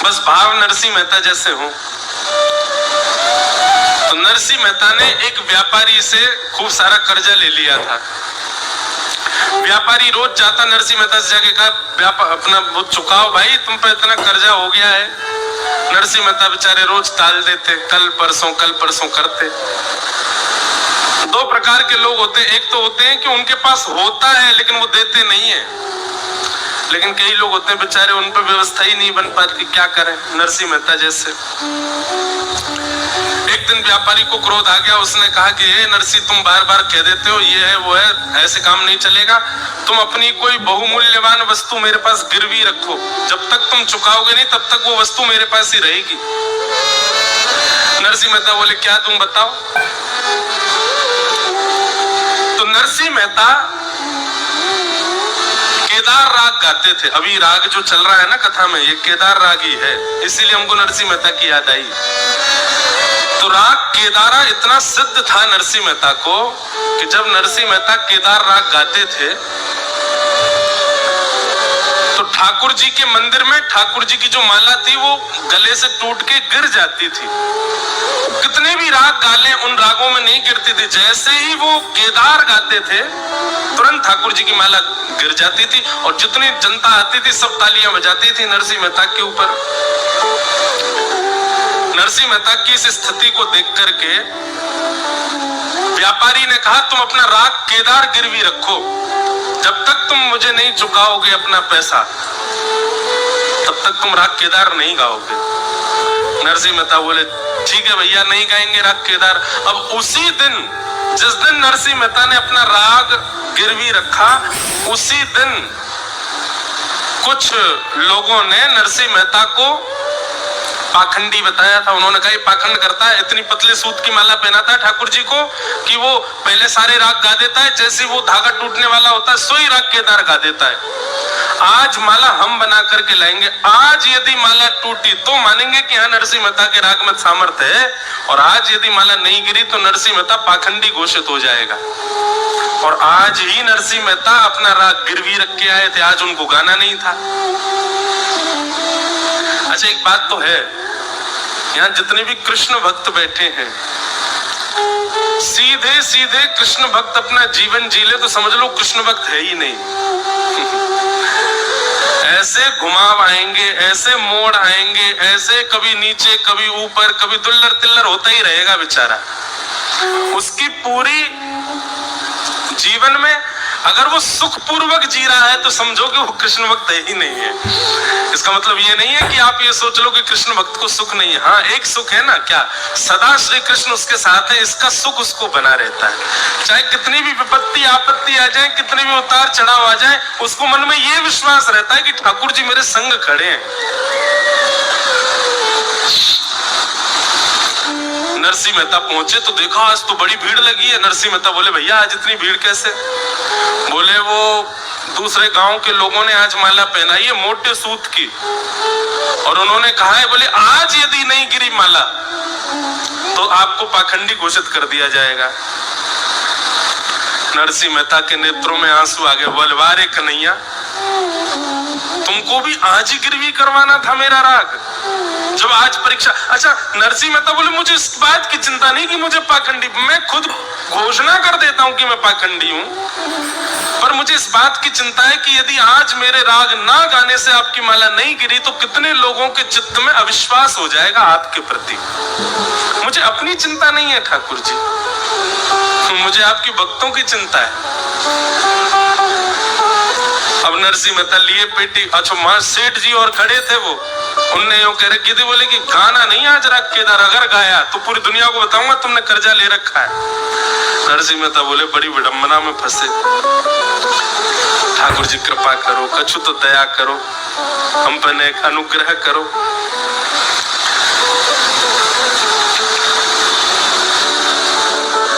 बस भाव नरसिंह मेहता जैसे हो। तो नरसिंह मेहता ने एक व्यापारी से खूब सारा कर्जा ले लिया था। व्यापारी रोज जाता नरसिंह मेहता से जाके कहा अपना वो चुकाओ भाई, तुम पे इतना कर्जा हो गया है। नरसिंह मेहता बेचारे रोज टाल देते, कल परसों करते। दो प्रकार के लोग होते हैं, एक तो होते हैं कि उनके पास होता है लेकिन वो देते नहीं है, लेकिन कई लोग होते हैं बेचारे उन पर व्यवस्था ही नहीं बन पाती, क्या करें, नरसिंह मेहता जैसे। एक दिन व्यापारी को क्रोध आ गया, उसने कहा कि हे नरसिंह, तुम बार बार कह देते हो ये है वो है, ऐसे काम नहीं चलेगा। तुम अपनी कोई बहुमूल्यवान वस्तु मेरे पास गिरवी रखो, जब तक तुम चुकाओगे नहीं तब तक वो वस्तु मेरे पास ही रहेगी। नरसिंह मेहता बोले क्या तुम बताओ। तो नरसिंह मेहता केदार राग गाते थे। अभी राग जो चल रहा है ना कथा में, ये केदार राग ही है, इसीलिए हमको नरसिंह मेहता की याद आई। तो राग केदारा इतना सिद्ध था नरसिंह मेहता को कि जब नरसिंह मेहता केदार राग गाते थे तो ठाकुर जी के मंदिर में ठाकुर जी की जो माला थी वो गले से टूट के गिर जाती थी। कितने भी राग गाले उन रागों में नहीं गिरती थी। जैसे ही वो केदार गाते थे तुरंत ठाकुर जी की माला गिर जाती थी और जितनी जनता आती थी सब तालियां बजाती थी नरसिंह मेहता के ऊपर। नरसिंह मेहता की इस स्थिति को देख करके व्यापारी ने कहा तुम अपना राग केदार गिरवी रखो, जब तक तुम मुझे नहीं चुकाओगे अपना पैसा तब तक तुम राग केदार नहीं गाओगे। नरसिंह मेहता बोले ठीक है भैया, नहीं गाएंगे राग केदार। अब उसी दिन जिस दिन नरसिंह मेहता ने अपना राग गिरवी रखा, उसी दिन कुछ लोगों ने नरसिंह मेहता को पाखंडी बताया था। उन्होंने कहा ये पाखंड करता है, इतनी पतले सूत की माला पहनाता है ठाकुर जी को कि वो पहले सारे राग गा देता है, जैसे वो धागा टूटने वाला होता है सोई राग केदार गा देता है। आज माला हम बना करके लाएंगे, आज यदि माला टूटी तो मानेंगे कि हाँ नरसिंह मेहता के राग में सामर्थ्य है, और आज यदि माला नहीं गिरी तो नरसिंह मेहता पाखंडी घोषित हो जाएगा। और आज ही नरसिंह मेहता अपना राग गिरवी रख के आए थे, आज उनको गाना नहीं था। अच्छा एक बात तो है, यहाँ जितने भी कृष्ण भक्त बैठे हैं सीधे सीधे कृष्ण भक्त अपना जीवन जी ले तो समझ लो कृष्ण भक्त है ही नहीं। ऐसे घुमाव आएंगे, ऐसे मोड़ आएंगे, ऐसे कभी नीचे कभी ऊपर, कभी दुल्लर तिल्लर होता ही रहेगा बेचारा। उसकी पूरी जीवन में अगर वो सुख पूर्वक जी रहा है तो समझो कि वो कृष्ण भक्त है ही नहीं है। इसका मतलब ये नहीं है कि आप ये सोच लो कि कृष्ण भक्त को सुख नहीं है। हाँ एक सुख है ना, क्या सदा श्री कृष्ण उसके साथ है, इसका सुख उसको बना रहता है। चाहे कितनी भी विपत्ति आपत्ति आ जाए, कितने भी उतार चढ़ाव आ जाए, उसको मन में ये विश्वास रहता है कि ठाकुर जी मेरे संग खड़े हैं। नरसिंह मेहता पहुंचे तो देखा आज तो बड़ी भीड़ लगी है। नरसिंह मेहता बोले भैया आज इतनी भीड़ कैसे? बोले वो दूसरे गांव के लोगों ने आज माला पहनाई है मोटे सूत की, और उन्होंने कहा है बोले आज यदि नहीं गिरी माला तो आपको पाखंडी घोषित कर दिया जाएगा। नरसिंह मेहता के नेत्रों में आंसू आ गए। बोले वारे कन्हैया, तुमको भी आज ही गिरवी करवाना था मेरा राग, जब आज परीक्षा। अच्छा नरसिंह मेहता बोले मुझे इस बात की चिंता नहीं कि मुझे पाखंडी, मैं खुद घोषणा कर देता हूं कि मैं पाखंडी हूं, पर मुझे इस बात की चिंता है कि यदि आज मेरे राग ना गाने से आपकी माला नहीं गिरी तो कितने लोगों के चित्त में अविश्वास हो जाएगा आपके प्रति। मुझे अपनी चिंता नहीं है ठाकुर जी, मुझे आपकी भक्तों की चिंता है। अब नरसिंह मेहता लिए पेटी, अच्छा मां सेठ जी और खड़े थे वो, उनने यूं कह रहे थे बोले कि गाना नहीं आज राग केदार, अगर गाया तो पूरी दुनिया को बताऊंगा तुमने कर्जा ले रखा है। नरसिंह मेहता बोले बड़ी विडंबना में फंसे, ठाकुर जी कृपा करो, कछु तो दया करो, हम पर एक अनुग्रह करो।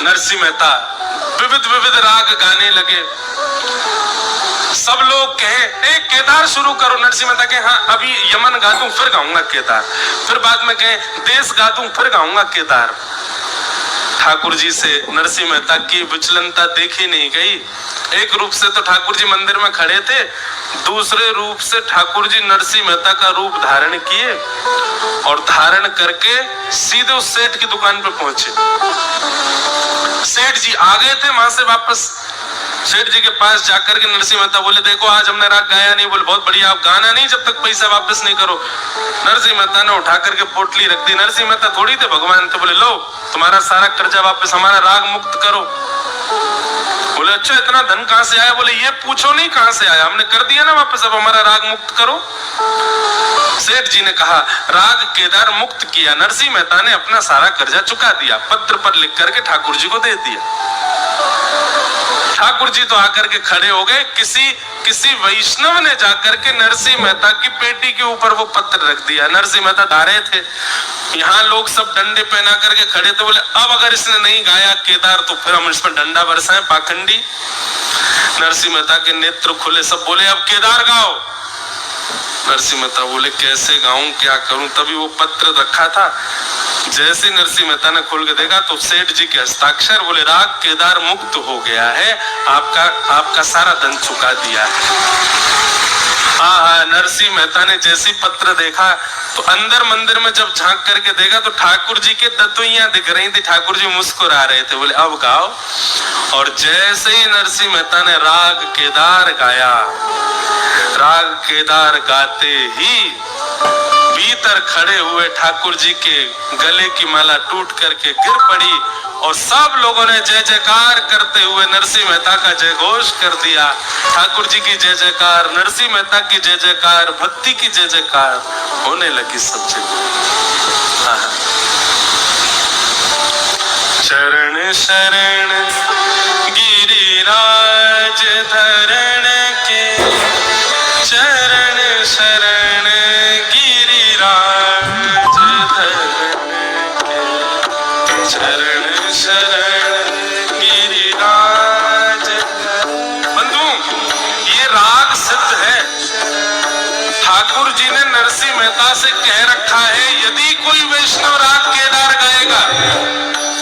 नरसिंह मेहता विविध विविध राग गाने लगे। सब लोग कहे ए केदार शुरू करो, नरसिंह मेहता कहे हाँ अभी यमन गा दूं फिर गाऊंगा केदार, फिर बाद में कहे देश गा दूं फिर गाऊंगा केदार। ठाकुर जी से नरसिंह मेहता की विचलनता देखी नहीं गई। एक रूप से तो ठाकुर जी मंदिर में खड़े थे दूसरे रूप से ठाकुर जी नरसिंह मेहता का रूप धारण किए और धारण करके सीधे उस सेठ की दुकान पे पहुंचे। सेठ जी आ गए थे वहां से वापस। सेठ जी के पास जाकर के नरसिंह मेहता बोले, देखो आज हमने राग गाया नहीं। बोले, बहुत बढ़िया, आप गाना नहीं जब तक पैसा वापस नहीं करो। नरसिंह मेहता ने उठा करके पोटली रख दी। नरसिंह मेहता थोड़ी थे भगवान, तो बोले, लो तुम्हारा सारा कर्जा वापस, हमारा राग मुक्त करो। बोले, अच्छा इतना धन कहां से आया? बोले, ये पूछो नहीं कहां से आया, हमने कर दिया ना वापस, अब हमारा राग मुक्त करो। सेठ जी ने कहा, राग केदार मुक्त किया। नरसिंह मेहता ने अपना सारा कर्जा चुका दिया, पत्र पर लिख करके ठाकुर जी को दे दिया। ठाकुर जी तो आकर के खड़े हो गए। किसी वैष्णव ने जाकर के नरसिंह मेहता की पेटी के ऊपर वो पत्र रख दिया। नरसिंह मेहता गा रहे थे, यहाँ लोग सब डंडे पहना करके खड़े थे। बोले, अब अगर इसने नहीं गाया केदार तो फिर हम इस पर डंडा बरसाएं, पाखंडी। नरसिंह मेहता के नेत्र खुले, सब बोले, अब केदार गाओ। नरसिंह मेहता बोले, कैसे गाऊं, क्या करूं? तभी वो पत्र रखा था। जैसे नरसिंह मेहता ने खोल के देखा तो सेठ जी के हस्ताक्षर। बोले, राग केदार मुक्त हो गया है, आपका सारा धन चुका दिया है। हाँ, नरसिंह मेहता ने जैसी पत्र देखा तो अंदर मंदिर में जब झांक करके देखा तो ठाकुर जी के दतुइयां दिख रही थी। ठाकुर जी मुस्कुरा रहे थे। बोले, अब गाओ। और जैसे ही नरसिंह मेहता ने राग केदार गाया, राग केदार गाते ही भीतर खड़े हुए ठाकुर जी के गले की माला टूट करके गिर पड़ी और सब लोगों ने जय जयकार करते हुए नरसिंह मेहता का जय घोष कर दिया। ठाकुर जी की जय जयकार, नरसिंह मेहता की जय जयकार, भक्ति की जय जयकार होने लगी सब जगह। चरण शरण गिरिराज धरण के, चरण शरण गिरिराज धरण के, चरण शरण गिरिराज। बंधु, ये राग सिद्ध है। ठाकुर जी ने नरसिंह मेहता से कह रखा है, यदि कोई वैष्णव राग केदार गाएगा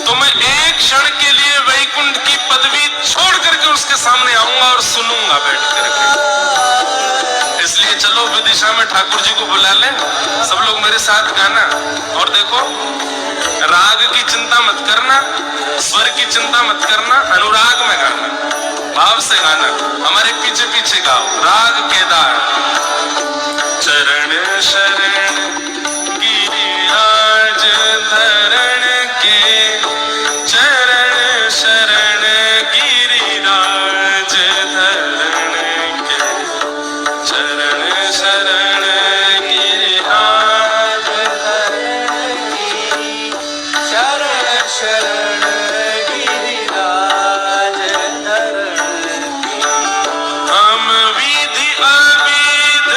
तो मैं एक क्षण के लिए वैकुंठ की पदवी छोड़ करके उसके सामने आऊंगा और सुनूंगा बैठ करके। इसलिए चलो विदिशा में ठाकुर जी को बुला लें, सब लोग मेरे साथ गाना। और देखो, राग की चिंता मत करना, स्वर की चिंता मत करना, अनुराग में गाना, भाव से गाना। हमारे पीछे पीछे गाओ, राग केदार। चरण शरण गिरिराज धरण के, चरण शरण गिरिराज धरण के, चरण शरण गिरिराज धरण की, चरण शरण गिरिराज धरण की। हम विधि अविध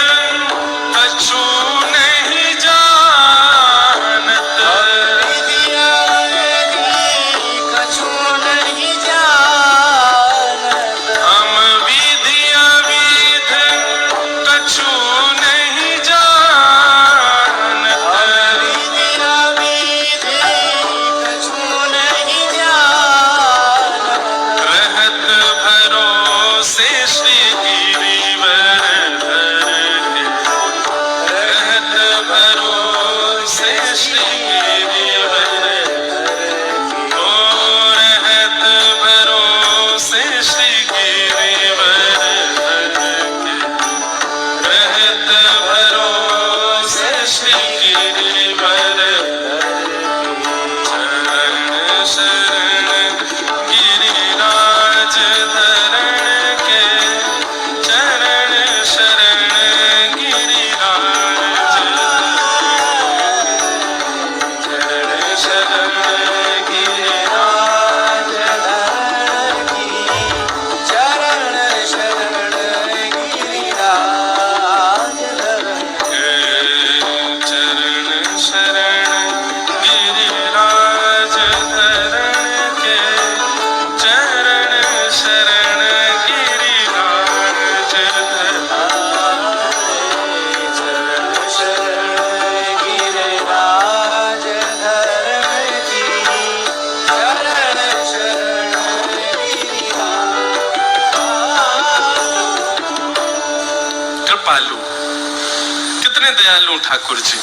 कितने दयालु ठाकुर जी।